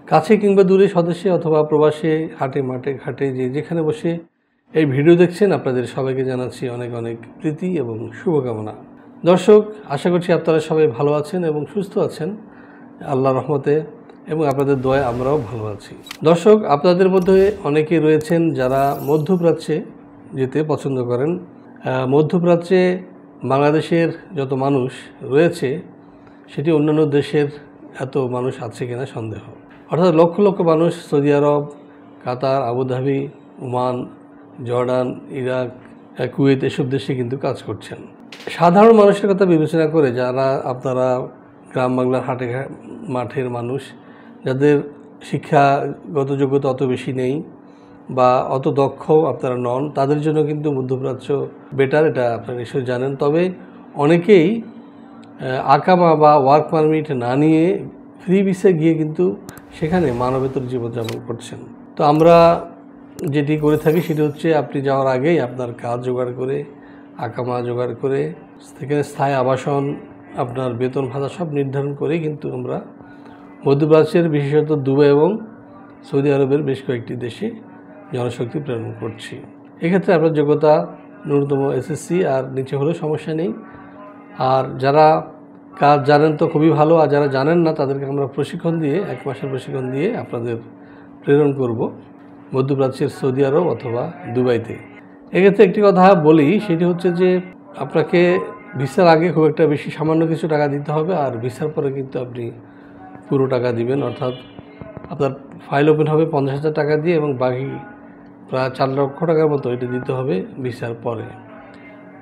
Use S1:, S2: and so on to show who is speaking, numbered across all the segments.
S1: কাছে কিংবা দূরে স্বদেশে অথবা প্রবাসে হাটে মাঠে ঘাটে যেখানে বসে এই ভিডিও দেখছেন আপনাদের সবাইকে জানাচ্ছি অনেক অনেক প্রীতি এবং শুভকামনা। দর্শক, আশা করছি আপনারা সবাই ভালো আছেন এবং সুস্থ আছেন আল্লাহর রহমতে, এবং আপনাদের দোয়ায় আমরাও ভালো আছি। দর্শক, আপনাদের মধ্যে অনেকে রয়েছেন যারা মধ্যপ্রাচ্যে যেতে পছন্দ করেন। মধ্যপ্রাচ্যে বাংলাদেশের যত মানুষ রয়েছে সেটি অন্যান্য দেশের এত মানুষ আছে কিনা সন্দেহ। অর্থাৎ লক্ষ লক্ষ মানুষ Saudi Arab, Qatar, Abu Dhabi, Oman, Jordan, Iraq, Kuwait এসব দেশে কিন্তু কাজ করছেন। সাধারণ মানুষের কথা বিবেচনা করে যারা আপনারা গ্রাম বাংলার হাটে মাঠের মানুষ, যাদের শিক্ষাগত যোগ্যতা অত বেশি নেই বা অত দক্ষ আপনারা নন, তাদের জন্য কিন্তু মধ্যপ্রাচ্য বেটার, এটা আপনারা নিশ্চয়ই জানেন। তবে অনেকেই আকামা বা ওয়ার্ক পারমিট না নিয়ে ফ্রি ভিসা গিয়ে কিন্তু সেখানে মানবেতর জীবনযাপন করছেন। তো আমরা যেটি করে থাকি সেটি হচ্ছে আপনি যাওয়ার আগেই আপনার কাজ জোগাড় করে, আকামা জোগাড় করে, সেখানে স্থায়ী আবাসন, আপনার বেতন ভাতা সব নির্ধারণ করেই কিন্তু আমরা মধ্যপ্রাচ্যের বিশেষত দুবাই এবং সৌদি আরবের বেশ কয়েকটি দেশে জনশক্তি প্রেরণ করছি। এক্ষেত্রে আপনার যোগ্যতা ন্যূনতম এসএসসি, আর নিচে হলেও সমস্যা নেই। আর যারা কাজ জানেন তো খুবই ভালো, আর যারা জানেন না তাদেরকে আমরা প্রশিক্ষণ দিয়ে, 1 মাসের প্রশিক্ষণ দিয়ে আপনাদের প্রেরণ করব মধ্যপ্রাচ্যের সৌদি আরব অথবা দুবাইতে। এক্ষেত্রে একটি কথা বলি, সেটি হচ্ছে যে আপনাকে ভিসার আগে খুব একটা বেশি সামান্য কিছু টাকা দিতে হবে, আর ভিসার পরে কিন্তু আপনি পুরো টাকা দিবেন। অর্থাৎ আপনার ফাইল ওপেন হবে 50,000 টাকা দিয়ে, এবং বাকি প্রায় 4 লক্ষ টাকার মতো এটা দিতে হবে ভিসার পরে।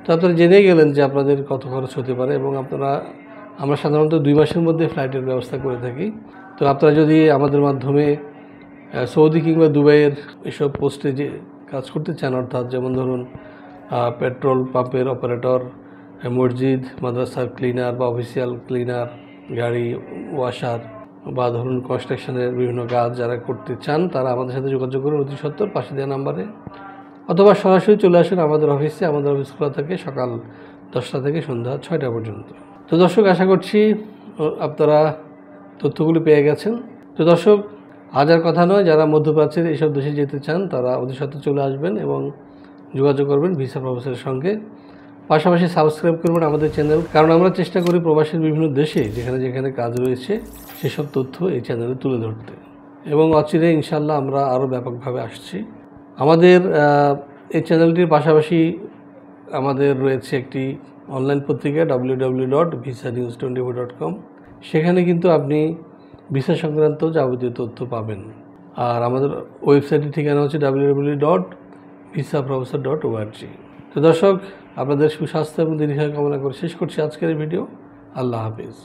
S1: তো আপনারা জেনেই গেলেন যে আপনাদের কত খরচ হতে পারে, এবং আমরা সাধারণত 2 মাসের মধ্যে ফ্লাইটের ব্যবস্থা করে থাকি। তো আপনারা যদি আমাদের মাধ্যমে সৌদি কিংবা দুবাইয়ের এসব পোস্টে যে কাজ করতে চান, অর্থাৎ যেমন ধরুন পেট্রোল পাম্পের অপারেটর, মসজিদ মাদ্রাসার ক্লিনার বা অফিসিয়াল ক্লিনার, গাড়ি ওয়াশার, বা ধরুন কনস্ট্রাকশনের বিভিন্ন কাজ যারা করতে চান, তারা আমাদের সাথে যোগাযোগ করুন অতি সত্বর পাশে দেওয়া নাম্বারে, অথবা সরাসরি চলে আসেন আমাদের অফিসে। আমাদের অফিস খোলা থাকে সকাল 10টা থেকে সন্ধ্যা 6টা পর্যন্ত। তো দর্শক, আশা করছি আপনারা তথ্যগুলি পেয়ে গেছেন। তো দর্শক, আজ আর কথা নয়, যারা মধ্যপ্রাচ্যের এইসব দেশে যেতে চান তারা অতি সত্বর চলে আসবেন এবং যোগাযোগ করবেন ভিসা প্রফেসরের সঙ্গে। পাশাপাশি সাবস্ক্রাইব করবেন আমাদের চ্যানেল, কারণ আমরা চেষ্টা করি প্রবাসের বিভিন্ন দেশে যেখানে যেখানে কাজ রয়েছে সেসব তথ্য এই চ্যানেলে তুলে ধরতে, এবং অচিরে ইনশাল্লাহ আমরা আরও ব্যাপকভাবে আসছি। আমাদের এই চ্যানেলটির পাশাপাশি আমাদের রয়েছে একটি অনলাইন পত্রিকা www.visanews24.com। সেখানে কিন্তু আপনি ভিসা সংক্রান্ত যাবতীয় তথ্য পাবেন। আর আমাদের ওয়েবসাইটের ঠিকানা হচ্ছে www.visaprofessor.org। তো দর্শক, আপনাদের সুস্বাস্থ্য এবং দীর্ঘায়ু কামনা করে শেষ করছি আজকের এই ভিডিও। আল্লাহ হাফিজ।